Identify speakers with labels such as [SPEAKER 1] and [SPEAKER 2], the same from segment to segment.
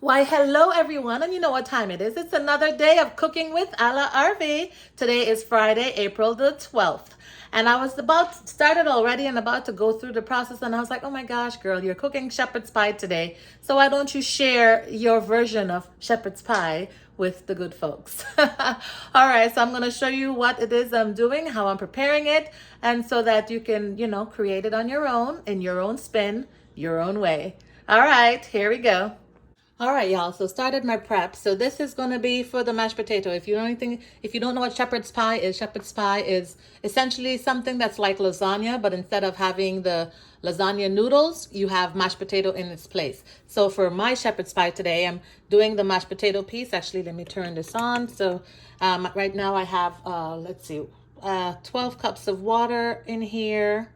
[SPEAKER 1] Why, hello everyone, and you know what time it is. It's another day of cooking with A La Arvy. Today is Friday, April the 12th. And I was started already and about to go through the process, and I was like, oh my gosh, girl, you're cooking shepherd's pie today. So why don't you share your version of shepherd's pie with the good folks? All right, so I'm going to show you what it is I'm doing, how I'm preparing it, and so that you can, create it on your own, in your own spin, your own way. All right, here we go. All right, y'all. So started my prep. So this is going to be for the mashed potato. If you don't know what shepherd's pie is essentially something that's like lasagna, but instead of having the lasagna noodles, you have mashed potato in its place. So for my shepherd's pie today, I'm doing the mashed potato piece. Actually, let me turn this on. So right now I have, 12 cups of water in here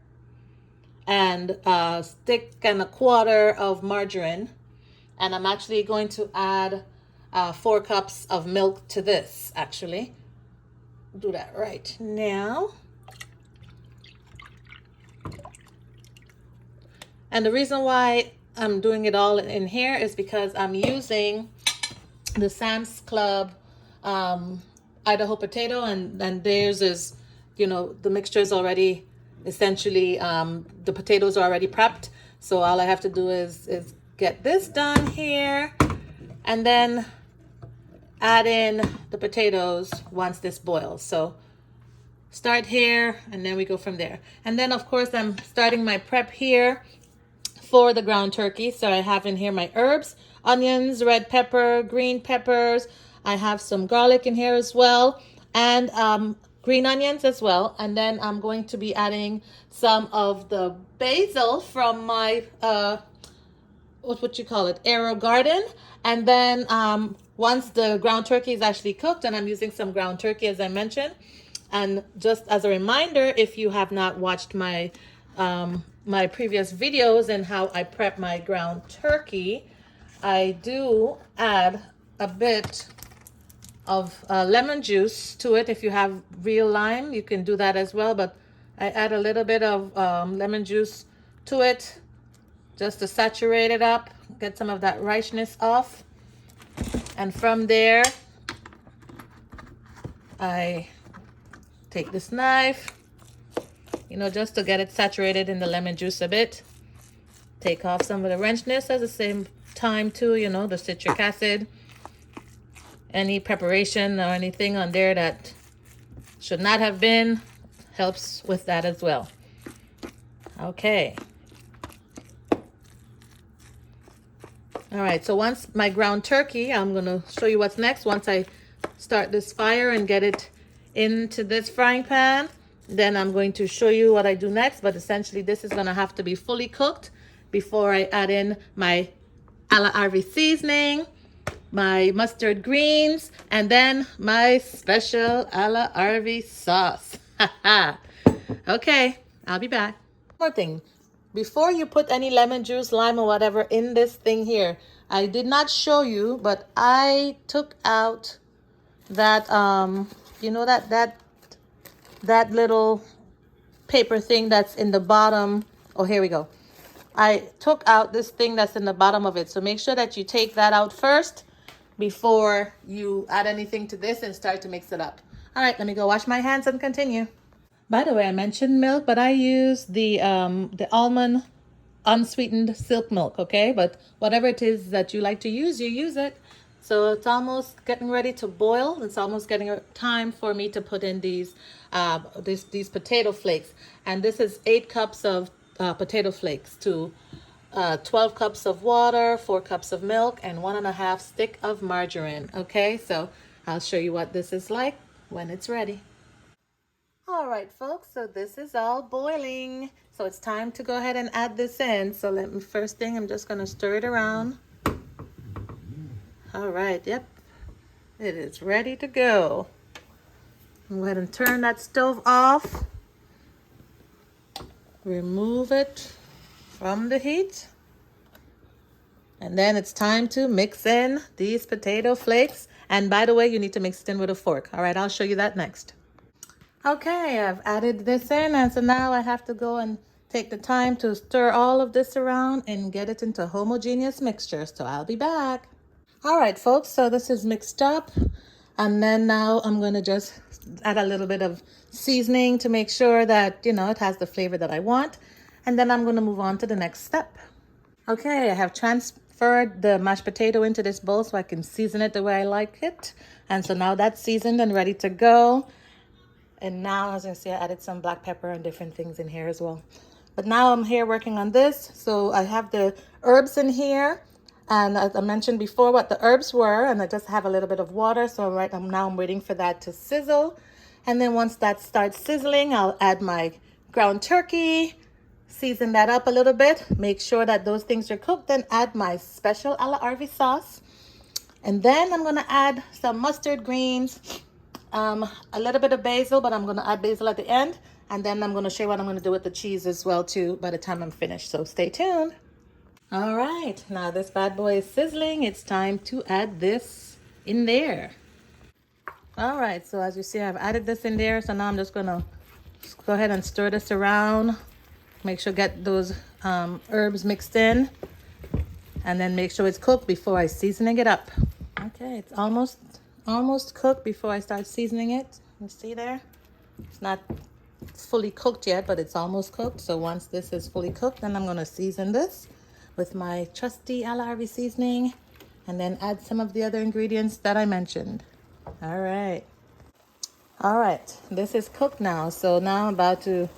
[SPEAKER 1] and a stick and a quarter of margarine. And I'm actually going to add 4 cups of milk to this, actually. Do that right now. And the reason why I'm doing it all in here is because I'm using the Sam's Club Idaho potato, and theirs is, the mixture is already essentially, the potatoes are already prepped. So all I have to do is get this done here and then add in the potatoes once this boils. So start here and then we go from there. And then of course I'm starting my prep here for the ground turkey. So I have in here my herbs, onions, red pepper, green peppers. I have some garlic in here as well, and green onions as well. And then I'm going to be adding some of the basil from my what you call it, Arrow Garden. And then once the ground turkey is actually cooked, and I'm using some ground turkey as I mentioned, and just as a reminder, if you have not watched my my previous videos and how I prep my ground turkey, I do add a bit of lemon juice to it. If you have real lime, you can do that as well, but I add a little bit of lemon juice to it just to saturate it up, get some of that richness off. And from there, I take this knife, just to get it saturated in the lemon juice a bit. Take off some of the ranchness at the same time too, the citric acid. Any preparation or anything on there that should not have been helps with that as well. Okay. All right, so once my ground turkey, I'm going to show you what's next. Once I start this fire and get it into this frying pan, then I'm going to show you what I do next. But essentially, this is going to have to be fully cooked before I add in my A La Arvy seasoning, my mustard greens, and then my special A La Arvy sauce. Okay, I'll be back. One more thing. Before you put any lemon juice, lime, or whatever in this thing here, I did not show you, but I took out that, that little paper thing that's in the bottom. Oh, here we go. I took out this thing that's in the bottom of it. So make sure that you take that out first before you add anything to this and start to mix it up. All right, let me go wash my hands and continue. By the way, I mentioned milk, but I use the Almond unsweetened silk milk, okay? But whatever it is that you like to use, you use it. So it's almost getting ready to boil. It's almost getting time for me to put in these potato flakes. And this is 8 cups of potato flakes to 12 cups of water, 4 cups of milk, and 1.5 stick of margarine, okay? So I'll show you what this is like when it's ready. All right, folks, so this is all boiling. So it's time to go ahead and add this in. So first thing, I'm just going to stir it around. All right, yep, it is ready to go. Go ahead and turn that stove off. Remove it from the heat. And then it's time to mix in these potato flakes. And by the way, you need to mix it in with a fork. All right, I'll show you that next. Okay, I've added this in, and so now I have to go and take the time to stir all of this around and get it into a homogeneous mixture. So I'll be back. All right, folks, so this is mixed up. And then now I'm going to just add a little bit of seasoning to make sure that, you know, it has the flavor that I want. And then I'm going to move on to the next step. Okay, I have transferred the mashed potato into this bowl so I can season it the way I like it. And so now that's seasoned and ready to go. And now, as I say, I added some black pepper and different things in here as well. But now I'm here working on this. So I have the herbs in here. And as I mentioned before what the herbs were, and I just have a little bit of water. So now I'm waiting for that to sizzle. And then once that starts sizzling, I'll add my ground turkey, season that up a little bit, make sure that those things are cooked, then add my special A La Arvy sauce. And then I'm gonna add some mustard greens, a little bit of basil, but I'm gonna add basil at the end. And then I'm gonna show you what I'm gonna do with the cheese as well too by the time I'm finished. So stay tuned. All right, now this bad boy is sizzling. It's time to add this in there. All right, so as you see, I've added this in there. So now I'm just gonna go ahead and stir this around. Make sure get those herbs mixed in, and then make sure it's cooked before I seasoning it up. Okay, it's almost cooked before I start seasoning it. You see there? It's not fully cooked yet, but it's almost cooked. So once this is fully cooked, then I'm gonna season this with my trusty A La Arvy seasoning, and then add some of the other ingredients that I mentioned. All right, this is cooked now. So now I'm about to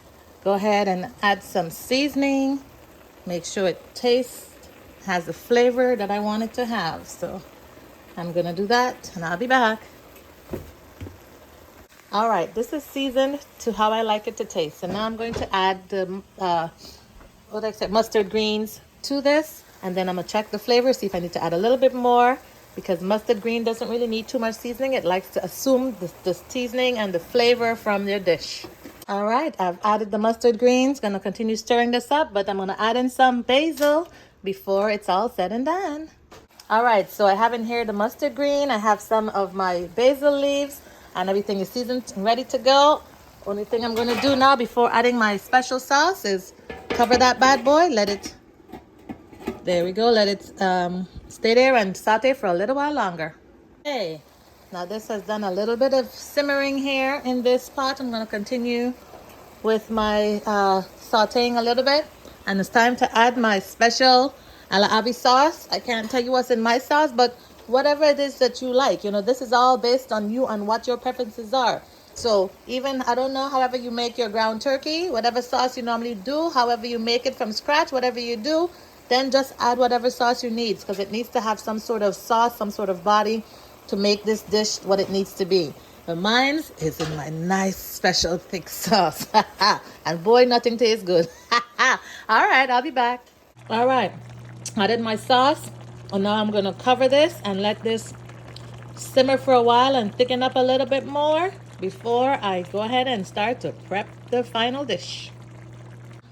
[SPEAKER 1] go ahead and add some seasoning. Make sure it tastes, has the flavor that I want it to have. So I'm gonna do that and I'll be back. All right, this is seasoned to how I like it to taste. So now I'm going to add the mustard greens to this, and then I'm gonna check the flavor, see if I need to add a little bit more, because mustard green doesn't really need too much seasoning. It likes to assume the seasoning and the flavor from your dish. All right, I've added the mustard greens. Gonna continue stirring this up, but I'm gonna add in some basil before it's all said and done. All right, so I have in here the mustard green. I have some of my basil leaves, and everything is seasoned and ready to go. Only thing I'm gonna do now before adding my special sauce is cover that bad boy, let it stay there and saute for a little while longer. Okay, now this has done a little bit of simmering here in this pot. I'm going to continue with my sauteing a little bit, and it's time to add my special A La Arvy sauce. I can't tell you what's in my sauce, but whatever it is that you like, you know, this is all based on you and what your preferences are. So even, I don't know, however you make your ground turkey, whatever sauce you normally do, however you make it from scratch, whatever you do, then just add whatever sauce you need, because it needs to have some sort of sauce, some sort of body to make this dish what it needs to be. But mine is in my nice special thick sauce. And boy, nothing tastes good. All right, I'll be back. All right, added my sauce. And now I'm gonna cover this and let this simmer for a while and thicken up a little bit more before I go ahead and start to prep the final dish.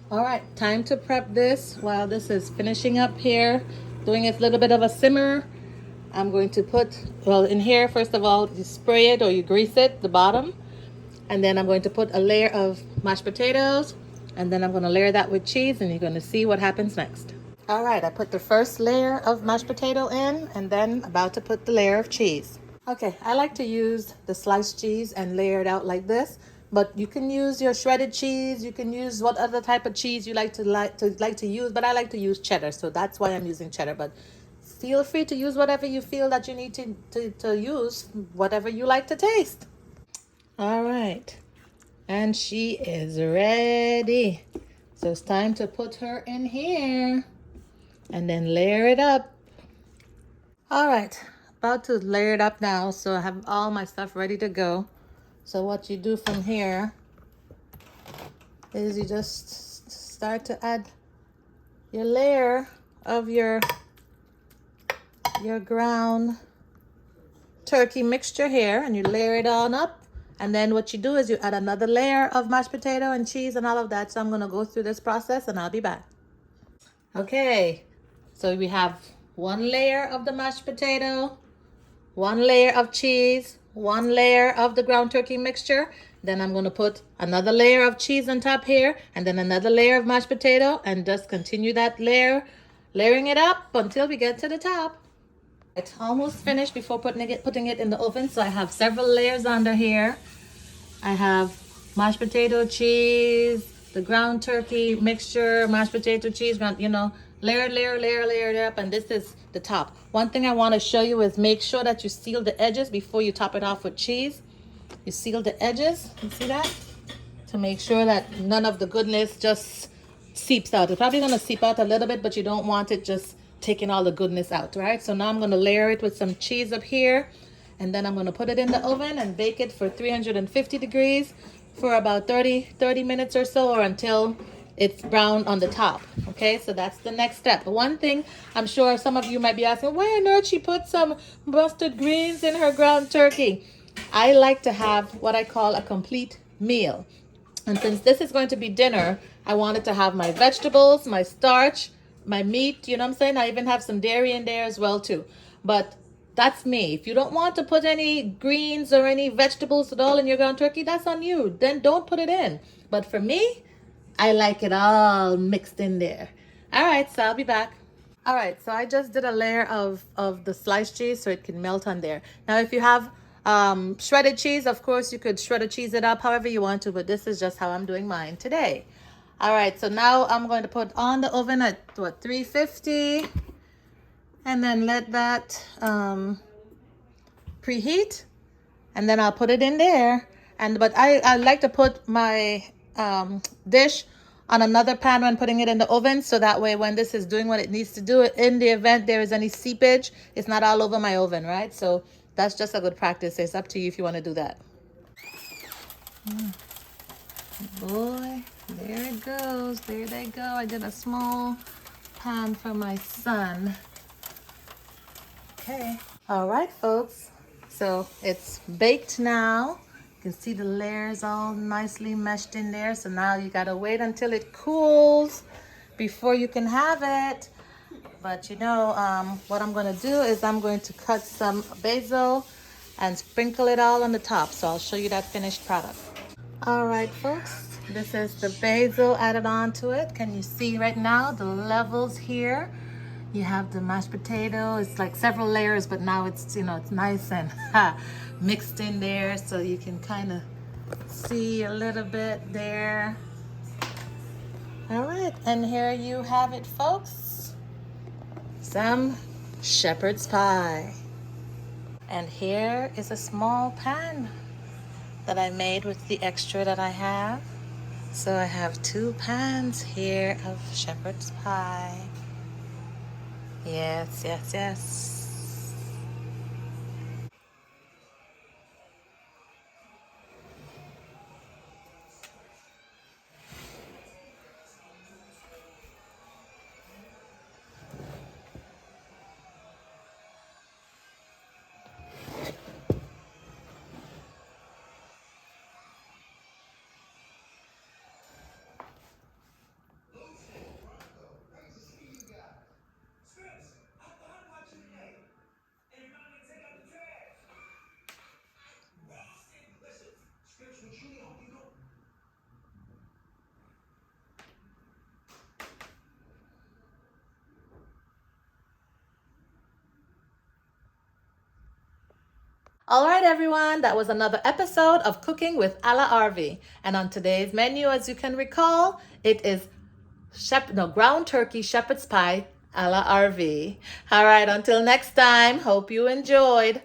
[SPEAKER 1] All right, time to prep this while this is finishing up here, doing its little bit of a simmer. I'm going to put, well, in here, first of all, you spray it or you grease it, the bottom. And then I'm going to put a layer of mashed potatoes. And then I'm going to layer that with cheese, and you're going to see what happens next. All right, I put the first layer of mashed potato in, and then about to put the layer of cheese. Okay, I like to use the sliced cheese and layer it out like this. But you can use your shredded cheese. You can use what other type of cheese you like to use. But I like to use cheddar, so that's why I'm using cheddar. But feel free to use whatever you feel that you need to use, whatever you like to taste. All right, and she is ready. So it's time to put her in here, and then layer it up. All right, about to layer it up now. So I have all my stuff ready to go. So what you do from here is you just start to add your layer of your ground turkey mixture here, and you layer it on up. And then what you do is you add another layer of mashed potato and cheese and all of that. So I'm going to go through this process and I'll be back. Okay, so we have one layer of the mashed potato, one layer of cheese, one layer of the ground turkey mixture. Then I'm going to put another layer of cheese on top here, and then another layer of mashed potato, and just continue that layering it up until we get to the top. It's almost finished before putting it in the oven. So I have several layers under here. I have mashed potato, cheese, the ground turkey mixture, mashed potato, cheese, you know, layer up, and this is the top. One thing I want to show you is make sure that you seal the edges before you top it off with cheese. You seal the edges, you see that? To make sure that none of the goodness just seeps out. It's probably gonna seep out a little bit, but you don't want it just taking all the goodness out, right? So now I'm gonna layer it with some cheese up here, and then I'm gonna put it in the oven and bake it for 350 degrees for about 30 minutes or so, or until it's brown on the top. Okay, so that's the next step. But one thing I'm sure some of you might be asking, why on earth she put some mustard greens in her ground turkey? I like to have what I call a complete meal. And since this is going to be dinner, I wanted to have my vegetables, my starch, my meat, you know what I'm saying? I even have some dairy in there as well too. But that's me. If you don't want to put any greens or any vegetables at all in your ground turkey, that's on you. Then don't put it in. But for me, I like it all mixed in there. All right, so I'll be back. All right, so I just did a layer of the sliced cheese so it can melt on there. Now, if you have shredded cheese, of course, you could shred a cheese it up however you want to, but this is just how I'm doing mine today. All right, so now I'm going to put on the oven at, what, 350, and then let that preheat, and then I'll put it in there. But I like to put my dish on another pan when putting it in the oven, so that way when this is doing what it needs to do, in the event there is any seepage, it's not all over my oven, right? So that's just a good practice. It's up to you if you want to do that. Boy, there it goes. There they go. I did a small pan for my son. Okay. All right, folks. So it's baked now. You can see the layers all nicely meshed in there. So now you gotta wait until it cools before you can have it. But you know, what I'm gonna do is I'm going to cut some basil and sprinkle it all on the top. So I'll show you that finished product. All right, folks, this is the basil added on to it. Can you see right now the levels here? You have the mashed potato. It's like several layers, but now it's, you know, it's nice and mixed in there, so you can kind of see a little bit there. All right, and here you have it, folks. Some shepherd's pie. And here is a small pan that I made with the extra that I have. So I have 2 pans here of shepherd's pie. Yes, yes, yes. All right, everyone, that was another episode of Cooking with A La Arvy. And on today's menu, as you can recall, it is ground turkey shepherd's pie A La Arvy. All right, until next time, hope you enjoyed.